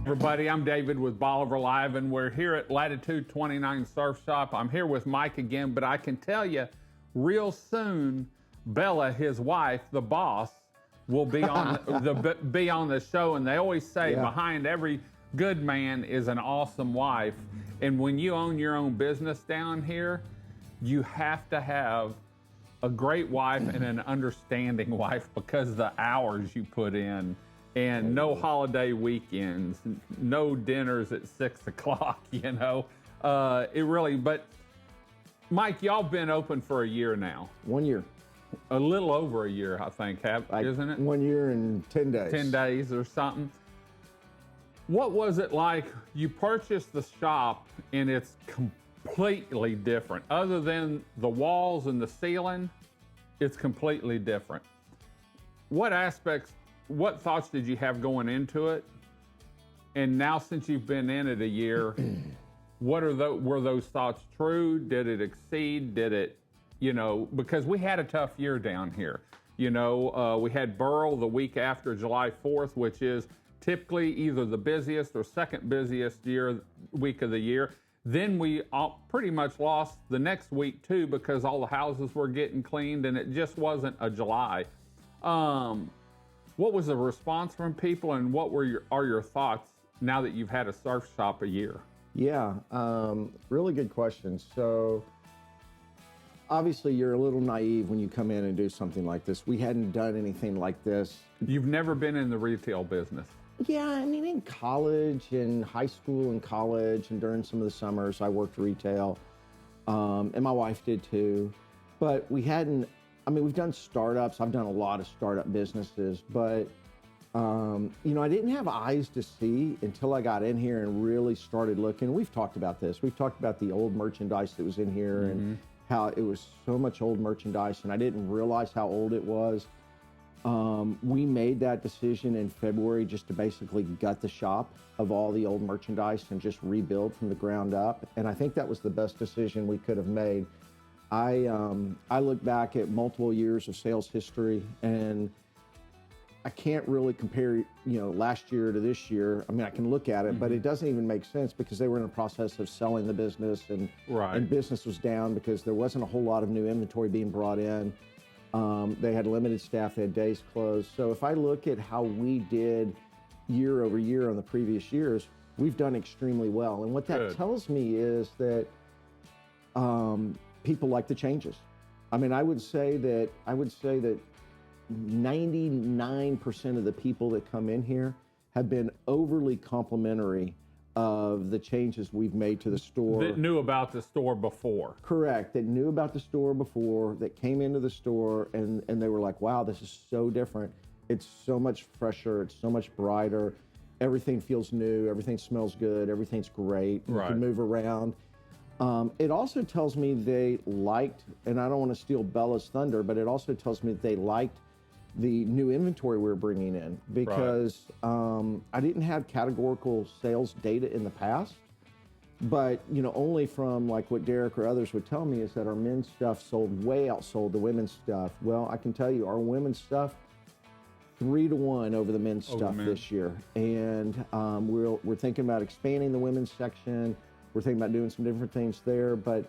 Everybody, I'm David with Bolivar Live, and we're here at Latitude 29 Surf Shop. I'm here with Mike again, but I can tell you, real soon, Bella, his wife, the boss, will be on the show. And they always say behind every good man is an awesome wife. And when you own your own business down here, you have to have a great wife and an understanding wife because the hours you put in. And no holiday weekends, no dinners at 6 o'clock, you know. But Mike, y'all been open for a year now. 1 year. A little over a year, I think, isn't it? 1 year and 10 days. 10 days or something. What was it like? You purchased the shop and it's completely different. Other than the walls and the ceiling, it's completely different. What thoughts did you have going into it? And now since you've been in it a year, were those thoughts true? Did it exceed? Because we had a tough year down here. We had Burl the week after July 4th, which is typically either the busiest or second busiest week of the year. Then we pretty much lost the next week too because all the houses were getting cleaned and it just wasn't a July. What was the response from people, and what are your thoughts now that you've had a surf shop a year? Yeah, really good question. So obviously you're a little naive when you come in and do something like this. We hadn't done anything like this. You've never been in the retail business? Yeah, I mean, in college, in high school and college, and during some of the summers, I worked retail, and my wife did too. But we've done startups. I've done a lot of startup businesses, but I didn't have eyes to see until I got in here and really started looking. We've talked about this. We've talked about the old merchandise that was in here and how it was so much old merchandise, and I didn't realize how old it was. We made that decision in February just to basically gut the shop of all the old merchandise and just rebuild from the ground up. And I think that was the best decision we could have made. I look back at multiple years of sales history, and I can't really compare, last year to this year. I mean, I can look at it, but it doesn't even make sense because they were in a process of selling the business, and business was down because there wasn't a whole lot of new inventory being brought in. They had limited staff, they had days closed. So if I look at how we did year over year on the previous years, we've done extremely well. And what that tells me is that people like the changes. I mean, I would say that 99% of the people that come in here have been overly complimentary of the changes we've made to the store. That knew about the store before. Correct, that knew about the store before, that came into the store and they were like, wow, this is so different. It's so much fresher, it's so much brighter. Everything feels new, everything smells good, everything's great. You can move around. It also tells me they liked, and I don't want to steal Bella's thunder, but it also tells me that they liked the new inventory we were bringing in because I didn't have categorical sales data in the past, but only from like what Derek or others would tell me is that our men's stuff outsold the women's stuff. Well, I can tell you our women's stuff 3-to-1 over the men's stuff this year, and we're thinking about expanding the women's section. We're thinking about doing some different things there, but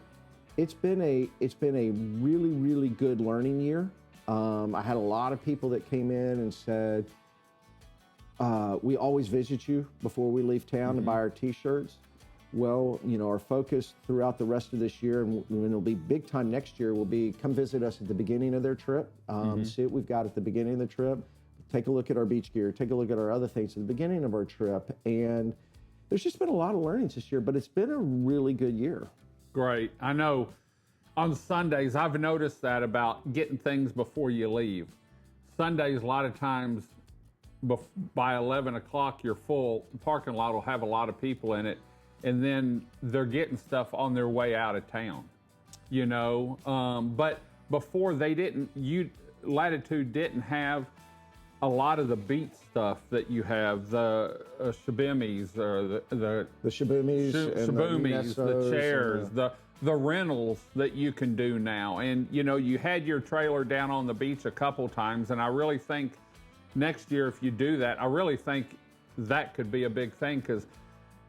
it's been a really, really good learning year. I had a lot of people that came in and said, we always visit you before we leave town to buy our t-shirts. Well, our focus throughout the rest of this year, and it'll be big time next year, will be come visit us at the beginning of their trip, see what we've got at the beginning of the trip, take a look at our beach gear, take a look at our other things at the beginning of our trip. And there's just been a lot of learnings this year, but it's been a really good year. Great. I know on Sundays, I've noticed that about getting things before you leave. Sundays, a lot of times by 11 o'clock, you're full. The parking lot will have a lot of people in it, and then they're getting stuff on their way out of town, But before Latitude didn't have a lot of the beach stuff that you have, the shibimis, or the shibumis, the chairs, the rentals that you can do now. And you had your trailer down on the beach a couple times, and I really think next year, if you do that, I really think that could be a big thing because,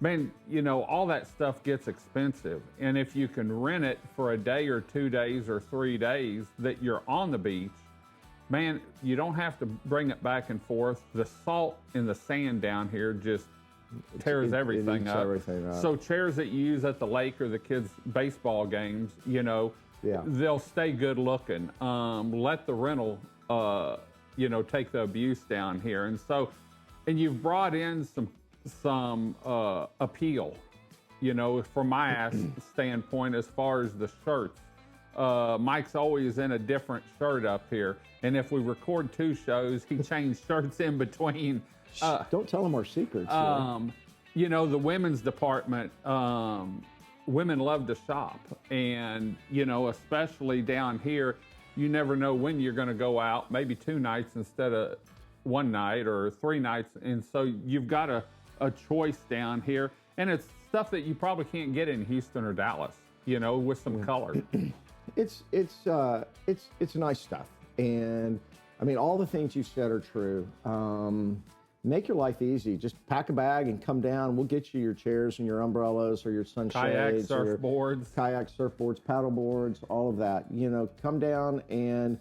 man, you know, all that stuff gets expensive. And if you can rent it for a day or 2 days or 3 days that you're on the beach, man, you don't have to bring it back and forth. The salt in the sand down here just tears everything up. So chairs that you use at the lake or the kids' baseball games, you know, they'll stay good looking. Let the rental, you know, take the abuse down here. And so, and you've brought in some appeal, you know, from my standpoint as far as the shirts. Mike's always in a different shirt up here. And if we record 2 shows, he changed shirts in between. Don't tell them our secrets. You know, the women's department, women love to shop. And, you know, especially down here, you never know when you're going to go out, maybe 2 nights instead of 1 night or 3 nights. And so you've got a choice down here. And it's stuff that you probably can't get in Houston or Dallas, you know, with some color. It's nice stuff. And I mean, all the things you said are true. Make your life easy. Just pack a bag and come down. We'll get you your chairs and your umbrellas or your sunshades. Kayak surfboards, paddle boards, all of that. You know, come down and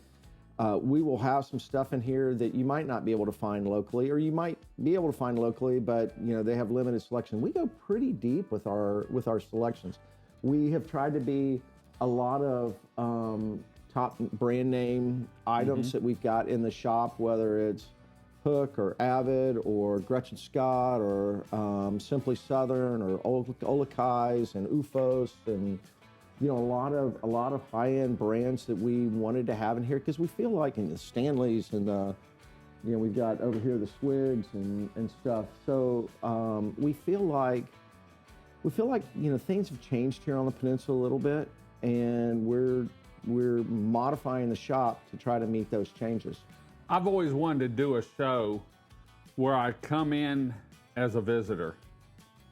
we will have some stuff in here that you might not be able to find locally, or you might be able to find locally, but you know, they have limited selection. We go pretty deep with our selections. We have tried to be a lot of top brand name items that we've got in the shop, whether it's Hook or Avid or Gretchen Scott or Simply Southern or Olakai's and UFOs, and you know, a lot of high-end brands that we wanted to have in here, because we feel like in the Stanleys and you know, we've got over here the Swigs and stuff. So we feel like you know, things have changed here on the peninsula a little bit, and we're modifying the shop to try to meet those changes. I've always wanted to do a show where I come in as a visitor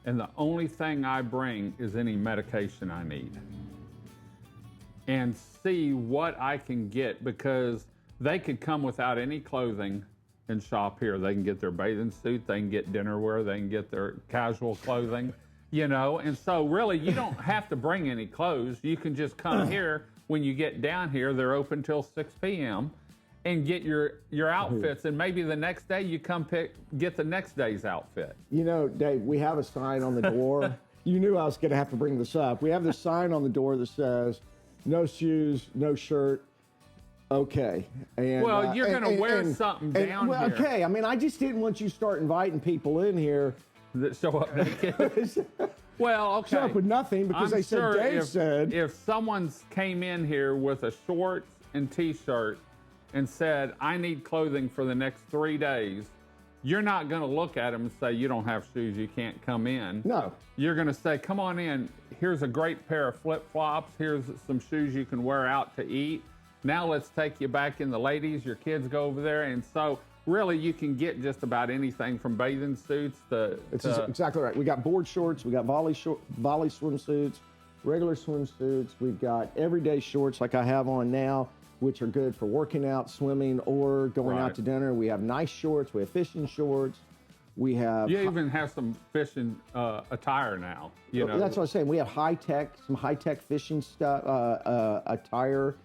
and the only thing I bring is any medication I need, and see what I can get, because they could come without any clothing and shop here. They can get their bathing suit, they can get dinner wear, they can get their casual clothing, you know, and so really you don't have to bring any clothes. You can just come here. When you get down here, they're open till 6 p.m. and get your outfits, and maybe the next day you come get the next day's outfit. You know, Dave, we have a sign on the door. You knew I was going to have to bring this up. We have this sign on the door that says, "No shoes, no shirt." Okay. And, well, you're going to wear something down here. Okay. I mean, I just didn't want you to start inviting people in here that show up naked. Well, okay. Show up with nothing because they said Dave said. If someone came in here with a shorts and t-shirt and said, "I need clothing for the next 3 days," you're not going to look at them and say, "You don't have shoes, you can't come in." No. You're going to say, "Come on in. Here's a great pair of flip-flops. Here's some shoes you can wear out to eat. Now let's take you back in the ladies. Your kids go over there." And so really you can get just about anything from bathing suits to... It's exactly right. We got board shorts, we got volley swimsuits, regular swimsuits. We've got everyday shorts like I have on now, which are good for working out, swimming, or going out to dinner. We have nice shorts. We have fishing shorts. We have... You even have some fishing attire now. You know. That's what I was saying. We have some high-tech fishing stuff, attire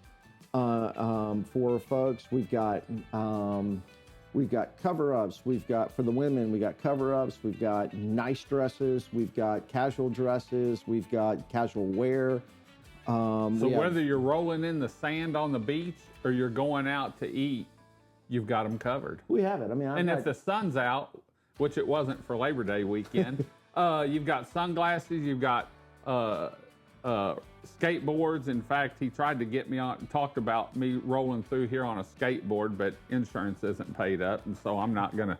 for folks. We've got cover-ups. We've got, for the women, we got cover-ups. We've got nice dresses. We've got casual dresses. We've got casual wear. So whether you're rolling in the sand on the beach or you're going out to eat, you've got them covered. We have it. I mean, if the sun's out, which it wasn't for Labor Day weekend, you've got sunglasses. You've got skateboards. In fact, he tried to get me on, talked about me rolling through here on a skateboard, but insurance isn't paid up, and so I'm not going to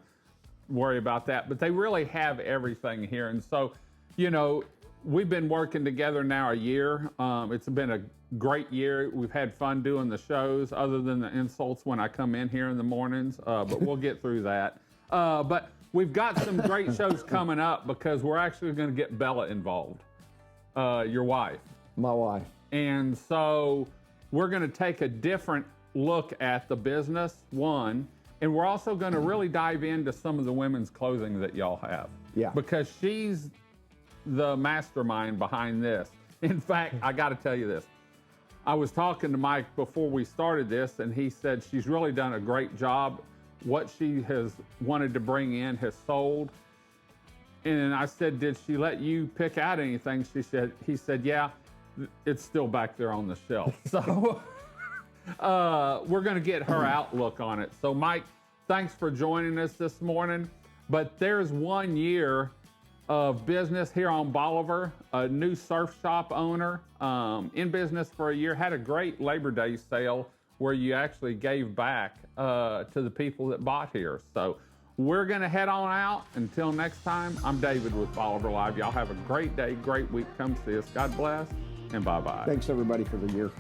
worry about that. But they really have everything here, and so, you know, we've been working together now a year. It's been a great year. We've had fun doing the shows, other than the insults when I come in here in the mornings, but we'll get through that. But we've got some great shows coming up, because we're actually going to get Bella involved, your wife. My wife. And so we're going to take a different look at the business, one, And we're also going to really dive into some of the women's clothing that y'all have. Yeah. Because she's the mastermind behind this. In fact, I got to tell you this. I was talking to Mike before we started this, and he said she's really done a great job. What she has wanted to bring in has sold. And I said, did she let you pick out anything? He said, yeah, it's still back there on the shelf. So we're going to get her outlook on it. So Mike, thanks for joining us this morning. But there's 1 year of business here on Bolivar, a new surf shop owner, in business for a year, had a great Labor Day sale where you actually gave back to the people that bought here. So we're gonna head on out. Until next time, I'm David with Bolivar Live. Y'all have a great day, great week. Come see us. God bless, and bye-bye. Thanks everybody for the year.